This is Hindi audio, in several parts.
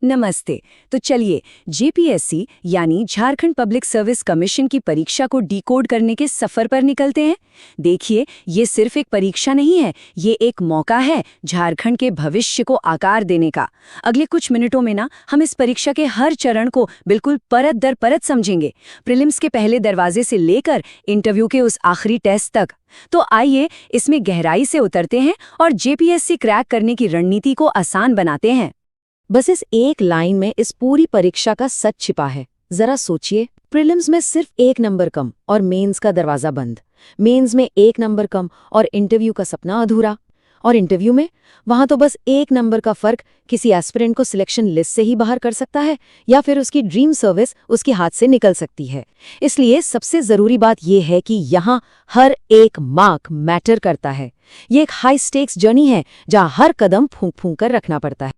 नमस्ते। तो चलिए जेपीएससी यानी झारखंड पब्लिक सर्विस कमीशन की परीक्षा को डिकोड करने के सफर पर निकलते हैं। देखिए, ये सिर्फ एक परीक्षा नहीं है, ये एक मौका है झारखंड के भविष्य को आकार देने का। अगले कुछ मिनटों में ना हम इस परीक्षा के हर चरण को बिल्कुल परत दर परत समझेंगे, प्रीलिम्स के पहले दरवाजे से लेकर इंटरव्यू के उस आखिरी टेस्ट तक। तो आइए इसमें गहराई से उतरते हैं और जेपीएससी क्रैक करने की रणनीति को आसान बनाते हैं। बस इस एक लाइन में इस पूरी परीक्षा का सच छिपा है। जरा सोचिए, प्रीलिम्स में सिर्फ 1 नंबर कम और मेंस का दरवाजा बंद। मेंस में 1 नंबर कम और इंटरव्यू का सपना अधूरा। और इंटरव्यू में वहां तो बस 1 नंबर का फर्क किसी एस्पिरेंट को सिलेक्शन लिस्ट से ही बाहर कर सकता है या फिर उसकी ड्रीम सर्विस उसके हाथ से निकल सकती है। इसलिए सबसे जरूरी बात यह है कि यहाँ हर एक मार्क मैटर करता है। ये एक हाई स्टेक्स जर्नी है जहाँ हर कदम फूंक फूंक कर रखना पड़ता है।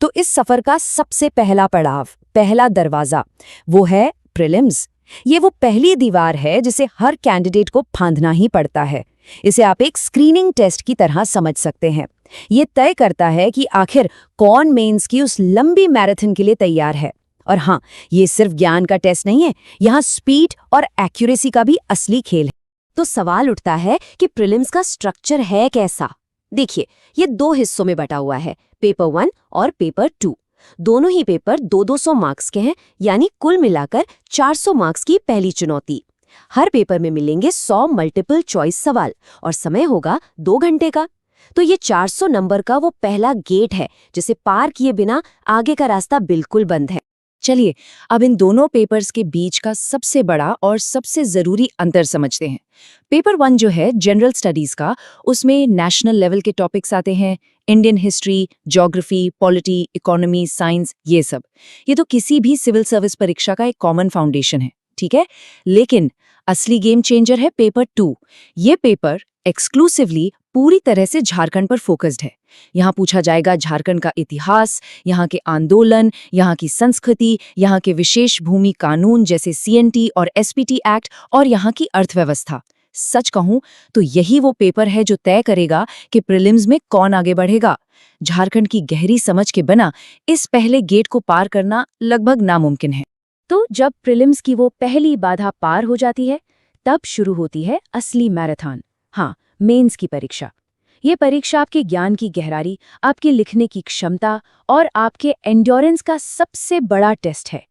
तो इस सफर का सबसे पहला पड़ाव, पहला दरवाजा, वो है प्रीलिम्स। ये वो पहली दीवार है जिसे हर कैंडिडेट को फांदना ही पड़ता है। इसे आप एक स्क्रीनिंग टेस्ट की तरह समझ सकते हैं। ये तय करता है कि आखिर कौन मेंस की उस लंबी मैराथन के लिए तैयार है। और हाँ, ये सिर्फ ज्ञान का टेस्ट नहीं है, यहाँ स्पीड और एक्यूरेसी का भी असली खेल है। तो सवाल उठता है कि प्रीलिम्स का स्ट्रक्चर है कैसा। देखिए, ये 2 हिस्सों में बटा हुआ है, पेपर 1 और पेपर 2। दोनों ही पेपर 200 मार्क्स के हैं, यानी कुल मिलाकर 400 मार्क्स की पहली चुनौती। हर पेपर में मिलेंगे 100 मल्टीपल चॉइस सवाल और समय होगा 2 घंटे का। तो ये 400 नंबर का वो पहला गेट है जिसे पार किए बिना आगे का रास्ता बिल्कुल बंद है। चलिए अब इन दोनों पेपर्स के बीच का सबसे बड़ा और सबसे जरूरी अंतर समझते हैं। पेपर 1 जो है जनरल स्टडीज का, उसमें नेशनल लेवल के टॉपिक्स आते हैं, Indian history, geography, polity, economy, science, ये सब। ये तो किसी भी सिविल सर्विस परीक्षा का एक कॉमन फाउंडेशन है, ठीक है। लेकिन असली गेम चेंजर है पेपर 2। ये पेपर एक्सक्लूसिवली पूरी तरह से झारखंड पर फोकस्ड है। यहाँ पूछा जाएगा झारखंड का इतिहास, यहाँ के आंदोलन, यहाँ की संस्कृति, यहाँ के विशेष भूमि कानून जैसे सीएनटी और एसपीटी एक्ट, और यहाँ की अर्थव्यवस्था। सच कहूं तो यही वो पेपर है जो तय करेगा कि प्रीलिम्स में कौन आगे बढ़ेगा। झारखंड की गहरी समझ के बिना इस पहले गेट को पार करना लगभग नामुमकिन है। तो जब प्रीलिम्स की वो पहली बाधा पार हो जाती है, तब शुरू होती है असली मैराथन। हाँ, मेंस की परीक्षा। ये परीक्षा आपके ज्ञान की गहराई, आपके लिखने की क्षमता और आपके एंड्योरेंस का सबसे बड़ा टेस्ट है।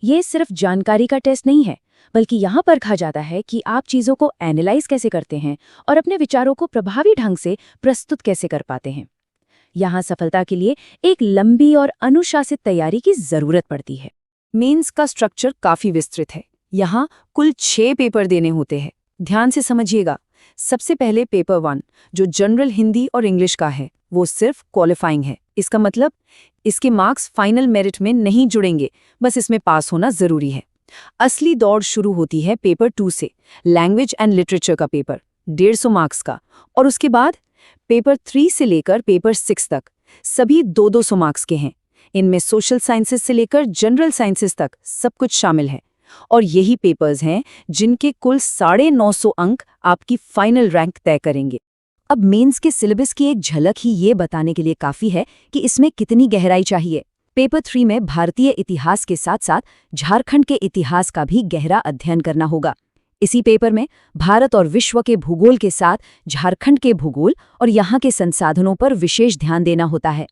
ये सिर्फ जानकारी का टेस्ट नहीं है, बल्कि यहाँ परखा जाता है कि आप चीज़ों को एनालाइज कैसे करते हैं और अपने विचारों को प्रभावी ढंग से प्रस्तुत कैसे कर पाते हैं। यहाँ सफलता के लिए एक लंबी और अनुशासित तैयारी की जरूरत पड़ती है। मेंस का स्ट्रक्चर काफी विस्तृत है। यहाँ कुल 6 पेपर देने होते हैं। ध्यान से समझिएगा। सबसे पहले पेपर 1 जो जनरल हिंदी और इंग्लिश का है, वो सिर्फ क्वालिफाइंग है। इसका मतलब इसके मार्क्स फाइनल मेरिट में नहीं जुड़ेंगे, बस इसमें पास होना जरूरी है। असली दौड़ शुरू होती है पेपर 2 से, लैंग्वेज एंड लिटरेचर का पेपर 150 मार्क्स का। और उसके बाद पेपर 3 से लेकर पेपर 6 तक सभी 200 मार्क्स के हैं। इनमें सोशल साइंसेस से लेकर जनरल साइंसेस तक सब कुछ शामिल है। और यही पेपर्स हैं जिनके कुल 950 अंक आपकी फाइनल रैंक तय करेंगे। अब मेंस के सिलेबस की एक झलक ही ये बताने के लिए काफी है कि इसमें कितनी गहराई चाहिए। पेपर 3 में भारतीय इतिहास के साथ साथ झारखंड के इतिहास का भी गहरा अध्ययन करना होगा। इसी पेपर में भारत और विश्व के भूगोल के साथ झारखंड के भूगोल और यहाँ के संसाधनों पर विशेष ध्यान देना होता है।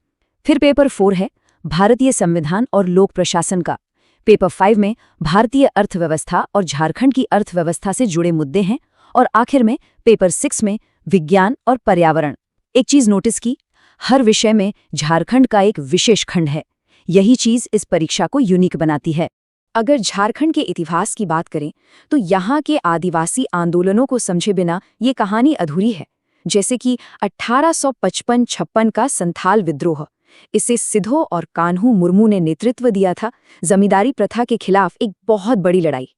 फिर पेपर 4 है भारतीय संविधान और लोक प्रशासन का। पेपर 5 में भारतीय अर्थव्यवस्था और झारखंड की अर्थव्यवस्था से जुड़े मुद्दे हैं। और आखिर में पेपर 6 में विज्ञान और पर्यावरण। एक चीज नोटिस की, हर विषय में झारखंड का एक विशेष खंड है। यही चीज इस परीक्षा को यूनिक बनाती है। अगर झारखंड के इतिहास की बात करें तो यहाँ के आदिवासी आंदोलनों को समझे बिना ये कहानी अधूरी है। जैसे कि 1855-56 का संथाल विद्रोह, इसे सिद्धो और कान्हू मुर्मू ने नेतृत्व दिया था। जमींदारी प्रथा के खिलाफ एक बहुत बड़ी लड़ाई।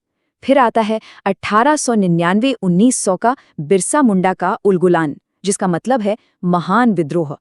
फिर आता है 1899-1900 का बिरसा मुंडा का उलगुलान, जिसका मतलब है महान विद्रोह।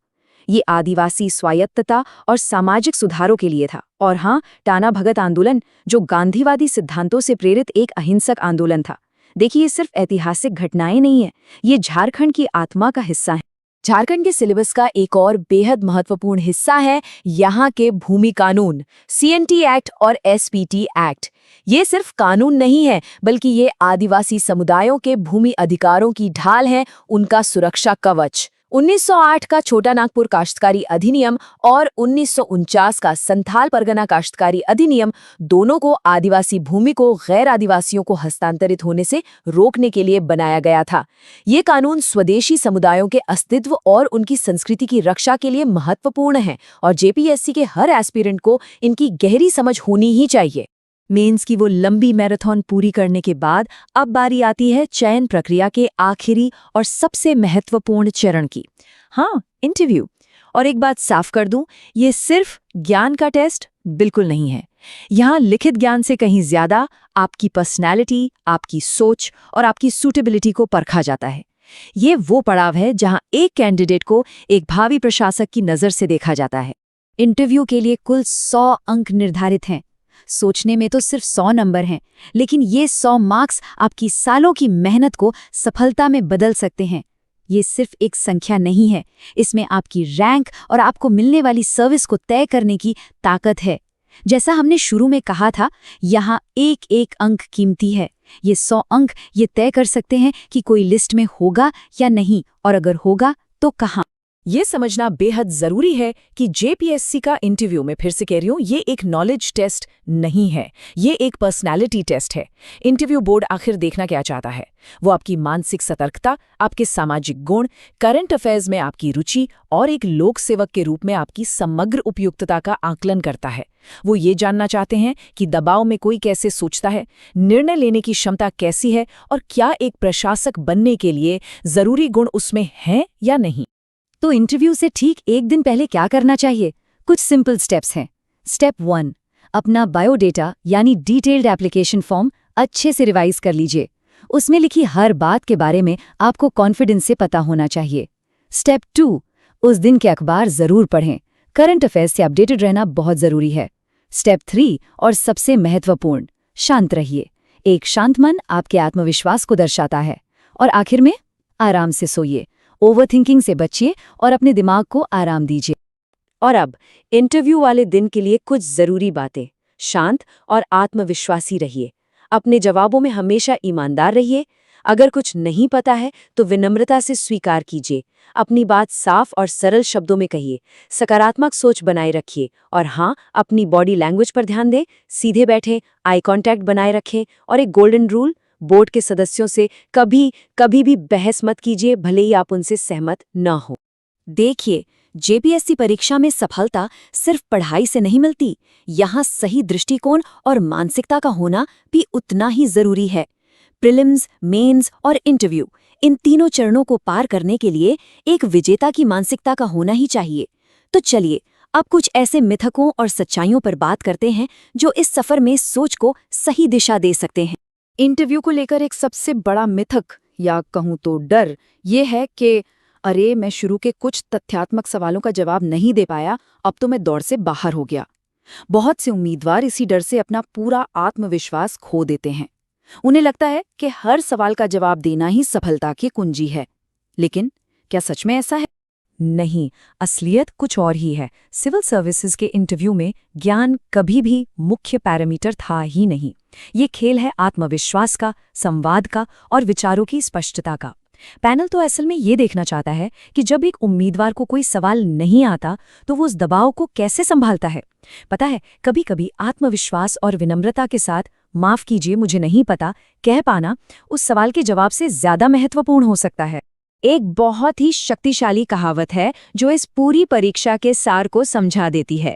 ये आदिवासी स्वायत्तता और सामाजिक सुधारों के लिए था। और हाँ, टाना भगत आंदोलन, जो गांधीवादी सिद्धांतों से प्रेरित एक अहिंसक आंदोलन था। देखिए, ये सिर्फ ऐतिहासिक घटनाएं नहीं है, ये झारखंड की आत्मा का हिस्सा है। झारखंड के सिलेबस का एक और बेहद महत्वपूर्ण हिस्सा है यहाँ के भूमि कानून, सीएनटी एक्ट और एसपीटी एक्ट। ये सिर्फ कानून नहीं है, बल्कि ये आदिवासी समुदायों के भूमि अधिकारों की ढाल है, उनका सुरक्षा कवच। 1908 का छोटा नागपुर काश्तकारी अधिनियम और 1949 का संथाल परगना काश्तकारी अधिनियम दोनों को आदिवासी भूमि को गैर आदिवासियों को हस्तांतरित होने से रोकने के लिए बनाया गया था। ये कानून स्वदेशी समुदायों के अस्तित्व और उनकी संस्कृति की रक्षा के लिए महत्वपूर्ण है और जेपीएससी के हर एस्पिरेंट को इनकी गहरी समझ होनी ही चाहिए। मेंस की वो लंबी मैराथन पूरी करने के बाद अब बारी आती है चयन प्रक्रिया के आखिरी और सबसे महत्वपूर्ण चरण की। हाँ, इंटरव्यू। और एक बात साफ कर दूं, ये सिर्फ ज्ञान का टेस्ट बिल्कुल नहीं है। यहाँ लिखित ज्ञान से कहीं ज्यादा आपकी पर्सनैलिटी, आपकी सोच और आपकी सूटेबिलिटी को परखा जाता है। ये वो पड़ाव है जहाँ एक कैंडिडेट को एक भावी प्रशासक की नज़र से देखा जाता है। इंटरव्यू के लिए कुल 100 अंक निर्धारित हैं। सोचने में तो सिर्फ 100 नंबर हैं, लेकिन ये 100 मार्क्स आपकी सालों की मेहनत को सफलता में बदल सकते हैं। ये सिर्फ एक संख्या नहीं है, इसमें आपकी रैंक और आपको मिलने वाली सर्विस को तय करने की ताकत है। जैसा हमने शुरू में कहा था, यहाँ एक एक अंक कीमती है। ये 100 अंक ये तय कर सकते हैं कि कोई लिस्ट में होगा या नहीं, और अगर होगा तो कहाँ। ये समझना बेहद जरूरी है कि जेपीएससी का इंटरव्यू, में फिर से कह रही हूँ, ये एक नॉलेज टेस्ट नहीं है, ये एक पर्सनालिटी टेस्ट है। इंटरव्यू बोर्ड आखिर देखना क्या चाहता है? वो आपकी मानसिक सतर्कता, आपके सामाजिक गुण, करंट अफेयर्स में आपकी रुचि और एक लोक सेवक के रूप में आपकी समग्र उपयुक्तता का आकलन करता है। वो ये जानना चाहते हैं कि दबाव में कोई कैसे सोचता है, निर्णय लेने की क्षमता कैसी है और क्या एक प्रशासक बनने के लिए जरूरी गुण उसमें हैं या नहीं। तो इंटरव्यू से ठीक एक दिन पहले क्या करना चाहिए? कुछ सिंपल स्टेप्स हैं। स्टेप 1, अपना बायोडेटा यानी डिटेल्ड एप्लीकेशन फॉर्म अच्छे से रिवाइज कर लीजिए। उसमें लिखी हर बात के बारे में आपको कॉन्फिडेंस से पता होना चाहिए। स्टेप 2, उस दिन के अखबार जरूर पढ़ें। करंट अफेयर्स से अपडेटेड रहना बहुत जरूरी है। स्टेप 3 और सबसे महत्वपूर्ण, शांत रहिए। एक शांत मन आपके आत्मविश्वास को दर्शाता है। और आखिर में, आराम से सोइए, ओवरथिंकिंग से बचिए और अपने दिमाग को आराम दीजिए। और अब इंटरव्यू वाले दिन के लिए कुछ जरूरी बातें। शांत और आत्मविश्वासी रहिए। अपने जवाबों में हमेशा ईमानदार रहिए। अगर कुछ नहीं पता है तो विनम्रता से स्वीकार कीजिए। अपनी बात साफ और सरल शब्दों में कहिए। सकारात्मक सोच बनाए रखिए और हाँ, अपनी बॉडी लैंग्वेज पर ध्यान दें। सीधे बैठे, आई कांटेक्ट बनाए रखें और एक गोल्डन रूल, बोर्ड के सदस्यों से कभी भी बहस मत कीजिए, भले ही आप उनसे सहमत न हो। देखिए, जेपीएससी परीक्षा में सफलता सिर्फ पढ़ाई से नहीं मिलती। यहाँ सही दृष्टिकोण और मानसिकता का होना भी उतना ही जरूरी है। प्रीलिम्स, मेंस और इंटरव्यू, इन तीनों चरणों को पार करने के लिए एक विजेता की मानसिकता का होना ही चाहिए। तो चलिए, अब कुछ ऐसे मिथकों और सच्चाइयों पर बात करते हैं जो इस सफर में सोच को सही दिशा दे सकते हैं। इंटरव्यू को लेकर एक सबसे बड़ा मिथक, या कहूँ तो डर, ये है कि अरे, मैं शुरू के कुछ तथ्यात्मक सवालों का जवाब नहीं दे पाया, अब तो मैं दौड़ से बाहर हो गया। बहुत से उम्मीदवार इसी डर से अपना पूरा आत्मविश्वास खो देते हैं। उन्हें लगता है कि हर सवाल का जवाब देना ही सफलता की कुंजी है। लेकिन क्या सच में ऐसा है? नहीं, असलियत कुछ और ही है। सिविल सर्विसेज के इंटरव्यू में ज्ञान कभी भी मुख्य पैरामीटर था ही नहीं। ये खेल है आत्मविश्वास का, संवाद का और विचारों की स्पष्टता का। पैनल तो असल में ये देखना चाहता है कि जब एक उम्मीदवार को कोई सवाल नहीं आता तो वो उस दबाव को कैसे संभालता है। पता है, कभी कभी आत्मविश्वास और विनम्रता के साथ माफ कीजिए मुझे नहीं पता कह पाना उस सवाल के जवाब से ज्यादा महत्वपूर्ण हो सकता है। एक बहुत ही शक्तिशाली कहावत है जो इस पूरी परीक्षा के सार को समझा देती है।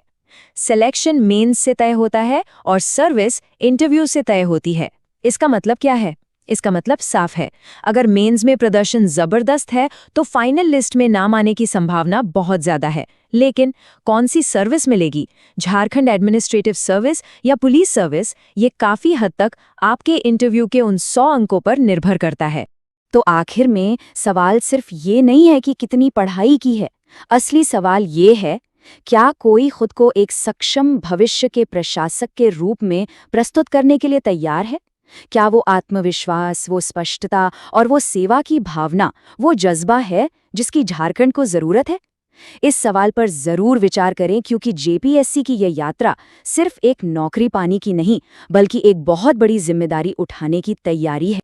सिलेक्शन मेंस से तय होता है और सर्विस इंटरव्यू से तय होती है। इसका मतलब क्या है? इसका मतलब साफ है, अगर मेंस में प्रदर्शन जबरदस्त है तो फाइनल लिस्ट में नाम आने की संभावना बहुत ज्यादा है। लेकिन कौन सी सर्विस मिलेगी, झारखंड एडमिनिस्ट्रेटिव सर्विस या पुलिस सर्विस, ये काफी हद तक आपके इंटरव्यू के उन 100 अंकों पर निर्भर करता है। तो आखिर में सवाल सिर्फ ये नहीं है कि कितनी पढ़ाई की है। असली सवाल ये है, क्या कोई खुद को एक सक्षम भविष्य के प्रशासक के रूप में प्रस्तुत करने के लिए तैयार है? क्या वो आत्मविश्वास, वो स्पष्टता और वो सेवा की भावना, वो जज्बा है जिसकी झारखंड को जरूरत है? इस सवाल पर जरूर विचार करें, क्योंकि जेपीएससी की यह यात्रा सिर्फ एक नौकरी पाने की नहीं, बल्कि एक बहुत बड़ी जिम्मेदारी उठाने की तैयारी है।